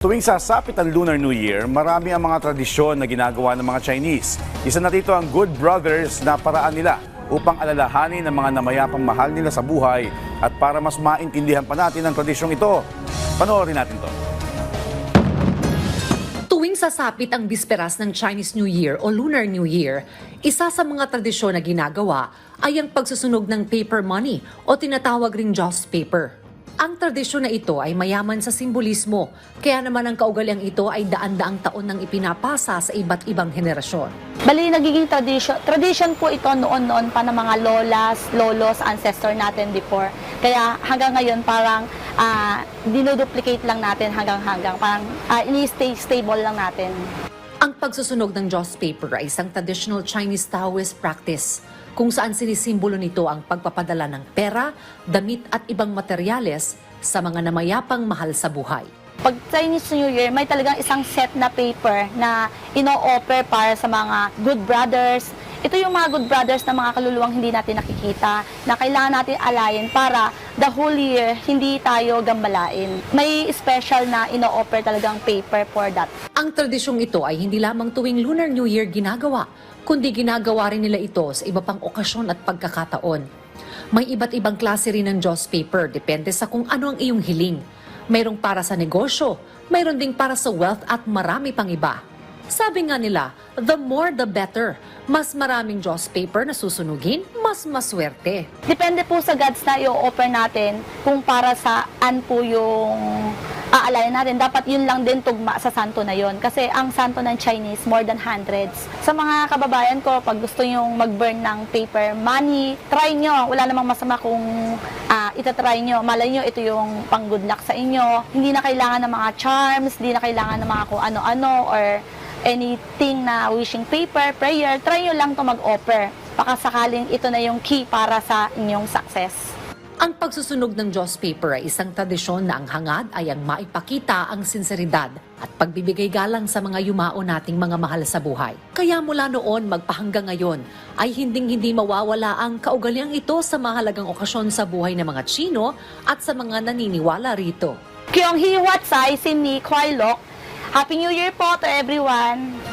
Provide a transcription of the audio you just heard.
Tuwing sasapit ang Lunar New Year, marami ang mga tradisyon na ginagawa ng mga Chinese. Isa na dito ang Good Brothers na paraan nila upang alalahanin ang mga namayapang mahal nila sa buhay at para mas maintindihan pa natin ang tradisyong ito. Panoorin natin to. Tuwing sasapit ang bisperas ng Chinese New Year o Lunar New Year, isa sa mga tradisyon na ginagawa ay ang pagsusunog ng paper money o tinatawag ring joss paper. Ang tradisyon na ito ay mayaman sa simbolismo, kaya naman ang kaugaliang ito ay daan-daang taon nang ipinapasa sa iba't ibang henerasyon. Bali, nagiging tradition po ito noon pa ng mga lolos, ancestor natin before. Kaya hanggang ngayon parang dinuduplicate lang natin hanggang parang ini-stay stable lang natin. Ang pagsusunog ng joss paper ay isang traditional Chinese Taoist practice kung saan sinisimbolo nito ang pagpapadala ng pera, damit at ibang materyales sa mga namayapang mahal sa buhay. Pag Chinese New Year, may talagang isang set na paper na ino-offer para sa mga good brothers. Ito yung mga good brothers na mga kaluluwang hindi natin nakikita, na kailangan natin alayin para the whole year hindi tayo gambalain. May special na ino-offer talagang paper for that. Ang tradisyong ito ay hindi lamang tuwing Lunar New Year ginagawa, kundi ginagawa rin nila ito sa iba pang okasyon at pagkakataon. May iba't ibang klase rin ng joss paper, depende sa kung ano ang iyong hiling. Mayroong para sa negosyo, mayroon ding para sa wealth at marami pang iba. Sabi nga nila, the more the better. Mas maraming joss paper na susunugin, mas maswerte. Depende po sa gods na i-offer natin kung para saan po yung aalayan natin. Dapat yun lang din tugma sa santo na yun. Kasi ang santo ng Chinese, more than hundreds. Sa mga kababayan ko, pag gusto nyong mag-burn ng paper money, try nyo. Wala namang masama kung itatry nyo. Malay nyo, ito yung pang good luck sa inyo. Hindi na kailangan ng mga charms, hindi na kailangan ng mga kung ano-ano or anything na wishing paper, prayer, try nyo lang to mag-offer. Baka sakaling ito na yung key para sa inyong success. Ang pagsusunog ng joss paper ay isang tradisyon na ang hangad ay ang maipakita ang sinseridad at pagbibigay galang sa mga yumao nating mga mahal sa buhay. Kaya mula noon magpahanggang ngayon ay hinding-hindi mawawala ang kaugaliang ito sa mahalagang okasyon sa buhay ng mga Chino at sa mga naniniwala rito. Kyong Hi Wat Sai, Sin Ni Kwai Lok. Happy New Year po to everyone!